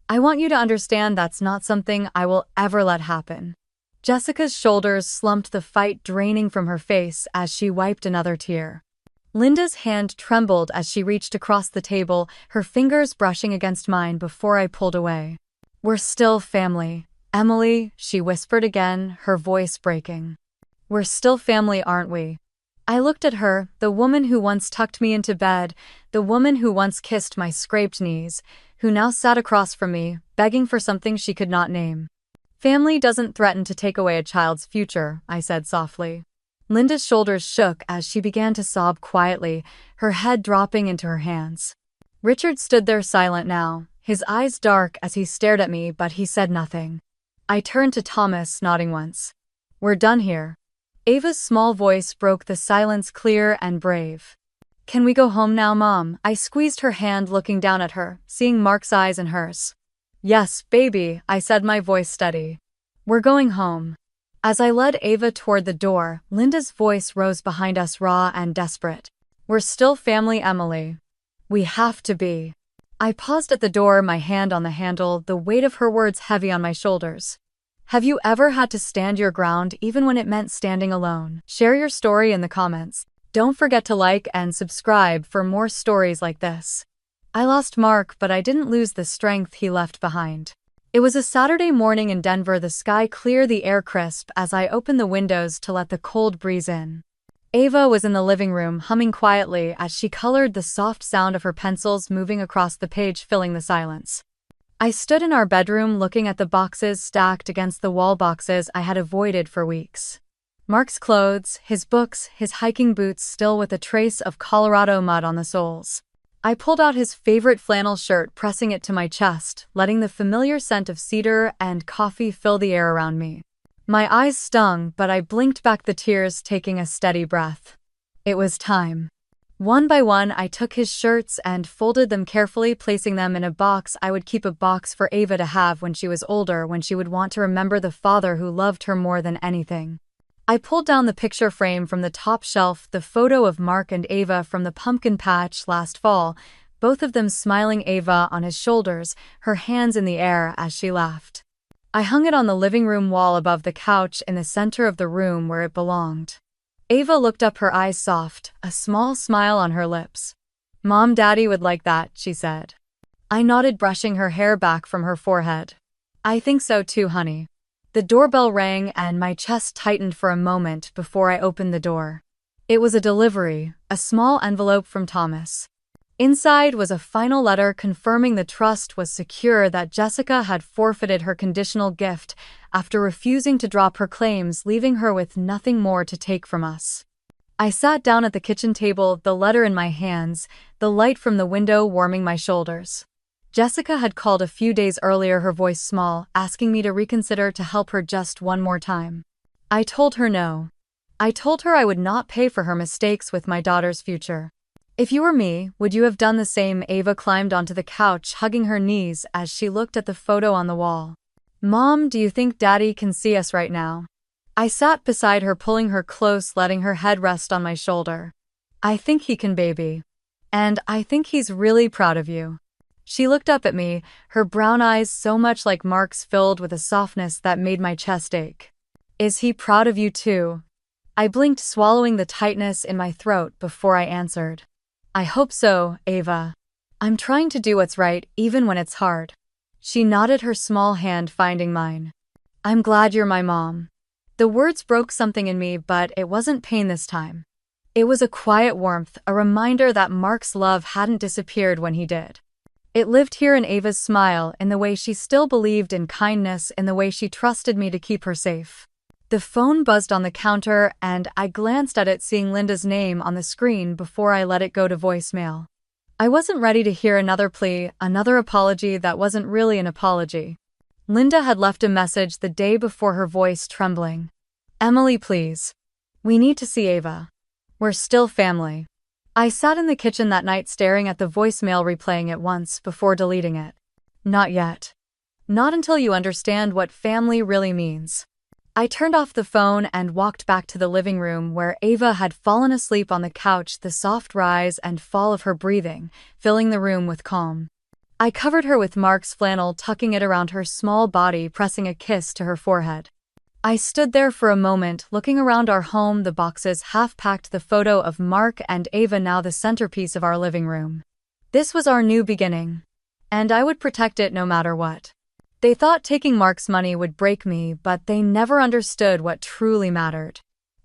I want you to understand that's not something I will ever let happen. Jessica's shoulders slumped, the fight draining from her face as she wiped another tear. Linda's hand trembled as she reached across the table, her fingers brushing against mine before I pulled away. We're still family, Emily, she whispered again, her voice breaking. We're still family, aren't we? I looked at her, the woman who once tucked me into bed, the woman who once kissed my scraped knees, who now sat across from me, begging for something she could not name. Family doesn't threaten to take away a child's future, I said softly. Linda's shoulders shook as she began to sob quietly, her head dropping into her hands. Richard stood there silent now, his eyes dark as he stared at me, but he said nothing. I turned to Thomas, nodding once. We're done here. Ava's small voice broke the silence, clear and brave. Can we go home now, Mom? I squeezed her hand, looking down at her, seeing Mark's eyes in hers. Yes, baby, I said, my voice steady. We're going home. As I led Ava toward the door, Linda's voice rose behind us, raw and desperate. "We're still family, Emily. We have to be." I paused at the door, my hand on the handle, the weight of her words heavy on my shoulders. Have you ever had to stand your ground even when it meant standing alone? Share your story in the comments. Don't forget to like and subscribe for more stories like this. I lost Mark, but I didn't lose the strength he left behind. It was a Saturday morning in Denver, the sky clear, the air crisp, as I opened the windows to let the cold breeze in. Ava was in the living room, humming quietly as she colored, the soft sound of her pencils moving across the page filling the silence. I stood in our bedroom looking at the boxes stacked against the wall, boxes I had avoided for weeks. Mark's clothes, his books, his hiking boots still with a trace of Colorado mud on the soles. I pulled out his favorite flannel shirt, pressing it to my chest, letting the familiar scent of cedar and coffee fill the air around me. My eyes stung, but I blinked back the tears, taking a steady breath. It was time. One by one, I took his shirts and folded them carefully, placing them in a box I would keep, a box for Ava to have when she was older, when she would want to remember the father who loved her more than anything. I pulled down the picture frame from the top shelf, the photo of Mark and Ava from the pumpkin patch last fall, both of them smiling, Ava on his shoulders, her hands in the air as she laughed. I hung it on the living room wall above the couch in the center of the room where it belonged. Ava looked up, her eyes soft, a small smile on her lips. "Mom, Daddy would like that," she said. I nodded, brushing her hair back from her forehead. "I think so too, honey." The doorbell rang and my chest tightened for a moment before I opened the door. It was a delivery, a small envelope from Thomas. Inside was a final letter confirming the trust was secure, that Jessica had forfeited her conditional gift after refusing to drop her claims, leaving her with nothing more to take from us. I sat down at the kitchen table, the letter in my hands, the light from the window warming my shoulders. Jessica had called a few days earlier, her voice small, asking me to reconsider, to help her just one more time. I told her no. I told her I would not pay for her mistakes with my daughter's future. "If you were me, would you have done the same?" Ava climbed onto the couch, hugging her knees as she looked at the photo on the wall. "Mom, do you think Daddy can see us right now?" I sat beside her, pulling her close, letting her head rest on my shoulder. "I think he can, baby. And I think he's really proud of you." She looked up at me, her brown eyes so much like Mark's, filled with a softness that made my chest ache. "Is he proud of you too?" I blinked, swallowing the tightness in my throat before I answered. "I hope so, Ava. I'm trying to do what's right, even when it's hard." She nodded, her small hand finding mine. "I'm glad you're my mom." The words broke something in me, but it wasn't pain this time. It was a quiet warmth, a reminder that Mark's love hadn't disappeared when he did. It lived here in Ava's smile, in the way she still believed in kindness, in the way she trusted me to keep her safe. The phone buzzed on the counter, and I glanced at it, seeing Linda's name on the screen before I let it go to voicemail. I wasn't ready to hear another plea, another apology that wasn't really an apology. Linda had left a message the day before, her voice trembling. "Emily, please. We need to see Ava. We're still family." I sat in the kitchen that night, staring at the voicemail, replaying it once before deleting it. Not yet. Not until you understand what family really means. I turned off the phone and walked back to the living room, where Ava had fallen asleep on the couch, the soft rise and fall of her breathing filling the room with calm. I covered her with Mark's flannel, tucking it around her small body, pressing a kiss to her forehead. I stood there for a moment, looking around our home, the boxes half-packed, the photo of Mark and Ava now the centerpiece of our living room. This was our new beginning. And I would protect it no matter what. They thought taking Mark's money would break me, but they never understood what truly mattered.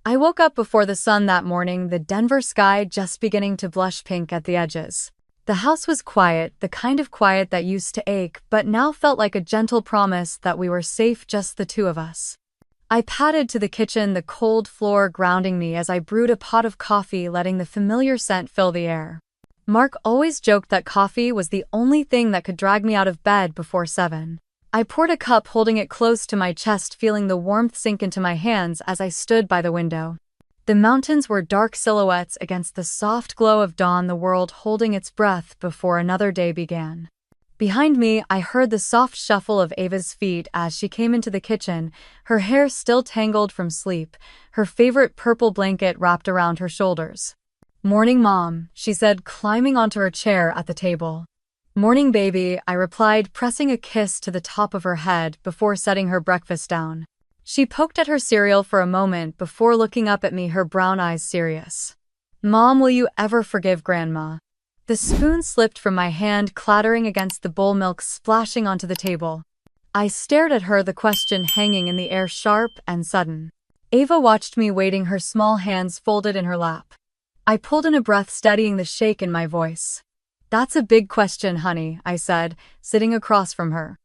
I woke up before the sun that morning, the Denver sky just beginning to blush pink at the edges. The house was quiet, the kind of quiet that used to ache, but now felt like a gentle promise that we were safe, just the two of us. I padded to the kitchen, the cold floor grounding me as I brewed a pot of coffee, letting the familiar scent fill the air. Mark always joked that coffee was the only thing that could drag me out of bed before 7. I poured a cup, holding it close to my chest, feeling the warmth sink into my hands as I stood by the window. The mountains were dark silhouettes against the soft glow of dawn, the world holding its breath before another day began. Behind me, I heard the soft shuffle of Ava's feet as she came into the kitchen, her hair still tangled from sleep, her favorite purple blanket wrapped around her shoulders. "Morning, Mom," she said, climbing onto her chair at the table. "Morning, baby," I replied, pressing a kiss to the top of her head before setting her breakfast down. She poked at her cereal for a moment before looking up at me, her brown eyes serious. "Mom, will you ever forgive Grandma?" The spoon slipped from my hand, clattering against the bowl, milk splashing onto the table. I stared at her, the question hanging in the air, sharp and sudden. Ava watched me, waiting, her small hands folded in her lap. I pulled in a breath, steadying the shake in my voice. "That's a big question, honey," I said, sitting across from her.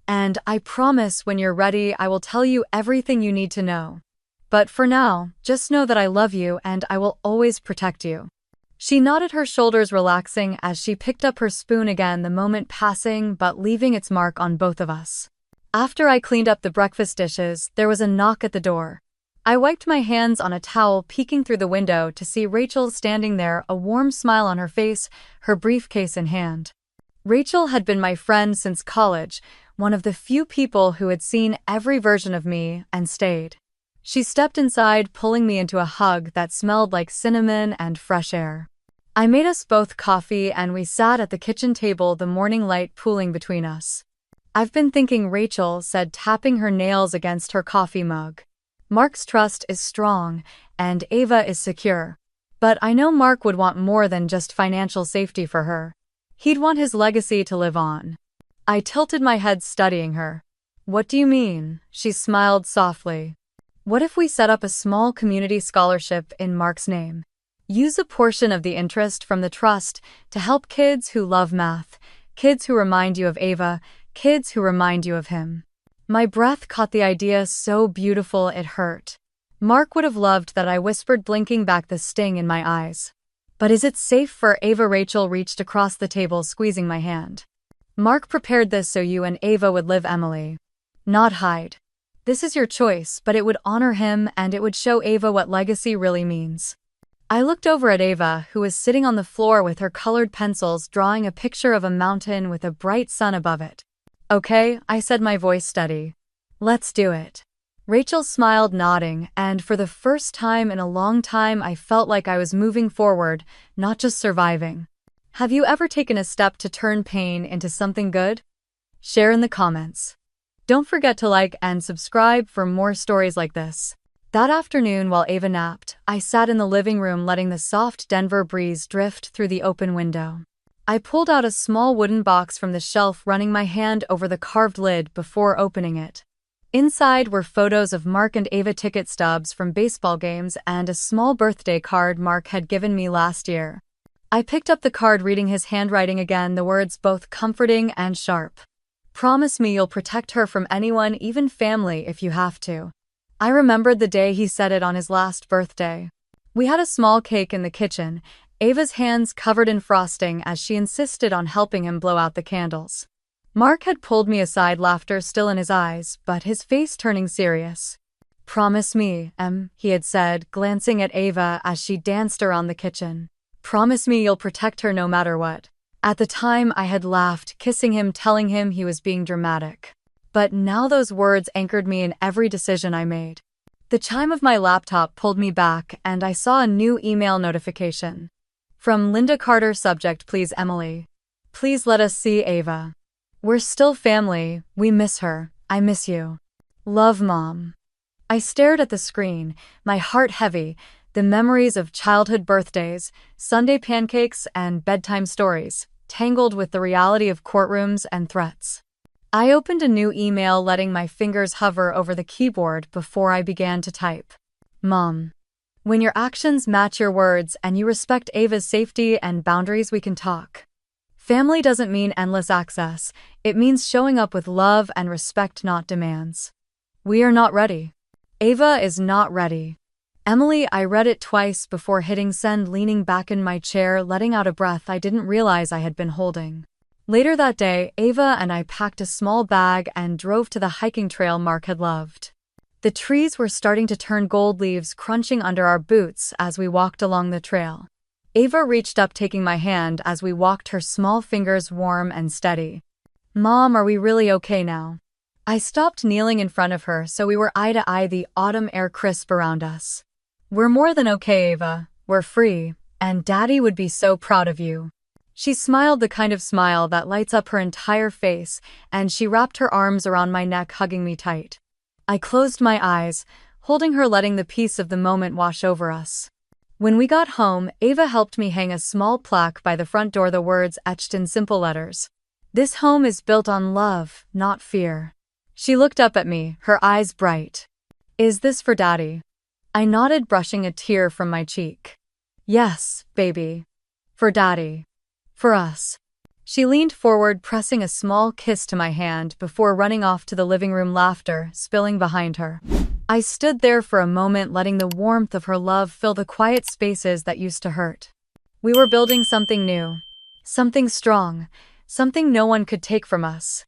"And I promise when you're ready, I will tell you everything you need to know. But for now, just know that I love you and I will always protect you." She nodded, her shoulders relaxing as she picked up her spoon again, the moment passing but leaving its mark on both of us. After I cleaned up the breakfast dishes, there was a knock at the door. I wiped my hands on a towel, peeking through the window to see Rachel standing there, a warm smile on her face, her briefcase in hand. Rachel had been my friend since college, one of the few people who had seen every version of me and stayed. She stepped inside, pulling me into a hug that smelled like cinnamon and fresh air. I made us both coffee and we sat at the kitchen table, the morning light pooling between us. "I've been thinking," Rachel said, tapping her nails against her coffee mug. "Mark's trust is strong, and Ava is secure. But I know Mark would want more than just financial safety for her. He'd want his legacy to live on." I tilted my head, studying her. "What do you mean?" She smiled softly. "What if we set up a small community scholarship in Mark's name? Use a portion of the interest from the trust to help kids who love math, kids who remind you of Ava, kids who remind you of him." My breath caught the idea, so beautiful it hurt. Mark would have loved that, I whispered, blinking back the sting in my eyes. "But is it safe for Ava?" Rachel reached across the table, squeezing my hand. "Mark prepared this so you and Ava would live, Emily. Not hide. This is your choice, but it would honor him and it would show Ava what legacy really means." I looked over at Ava, who was sitting on the floor with her colored pencils, drawing a picture of a mountain with a bright sun above it. "Okay," I said, my voice steady. "Let's do it." Rachel smiled, nodding, and for the first time in a long time I felt like I was moving forward, not just surviving. Have you ever taken a step to turn pain into something good? Share in the comments. Don't forget to like and subscribe for more stories like this. That afternoon, while Ava napped, I sat in the living room, letting the soft Denver breeze drift through the open window. I pulled out a small wooden box from the shelf, running my hand over the carved lid before opening it. Inside were photos of Mark and Ava, ticket stubs from baseball games, and a small birthday card Mark had given me last year. I picked up the card, reading his handwriting again, the words both comforting and sharp. "Promise me you'll protect her from anyone, even family, if you have to." I remembered the day he said it, on his last birthday. We had a small cake in the kitchen, Ava's hands covered in frosting as she insisted on helping him blow out the candles. Mark had pulled me aside, laughter still in his eyes, but his face turning serious. "Promise me, Em," he had said, glancing at Ava as she danced around the kitchen. "Promise me you'll protect her no matter what." At the time I had laughed, kissing him, telling him he was being dramatic. But now those words anchored me in every decision I made. The chime of my laptop pulled me back and I saw a new email notification. From Linda Carter, subject: "Please Emily. Please let us see Ava. We're still family, we miss her, I miss you. Love, Mom." I stared at the screen, my heart heavy, the memories of childhood birthdays, Sunday pancakes, and bedtime stories, tangled with the reality of courtrooms and threats. I opened a new email, letting my fingers hover over the keyboard before I began to type. "Mom. When your actions match your words and you respect Ava's safety and boundaries, we can talk. Family doesn't mean endless access, it means showing up with love and respect, not demands. We are not ready. Ava is not ready. Emily." I read it twice before hitting send, leaning back in my chair, letting out a breath I didn't realize I had been holding. Later that day, Ava and I packed a small bag and drove to the hiking trail Mark had loved. The trees were starting to turn gold, leaves crunching under our boots as we walked along the trail. Ava reached up, taking my hand as we walked, her small fingers warm and steady. Mom, are we really okay now? I stopped kneeling in front of her so we were eye to eye, the autumn air crisp around us. We're more than okay, Ava. We're free, and Daddy would be so proud of you. She smiled, the kind of smile that lights up her entire face, and she wrapped her arms around my neck, hugging me tight. I closed my eyes, holding her, letting the peace of the moment wash over us. When we got home, Ava helped me hang a small plaque by the front door, the words etched in simple letters. This home is built on love, not fear. She looked up at me, her eyes bright. Is this for Daddy? I nodded, brushing a tear from my cheek. Yes, baby. For Daddy. For us. She leaned forward, pressing a small kiss to my hand before running off to the living room, laughter spilling behind her. I stood there for a moment, letting the warmth of her love fill the quiet spaces that used to hurt. We were building something new. Something strong. Something no one could take from us.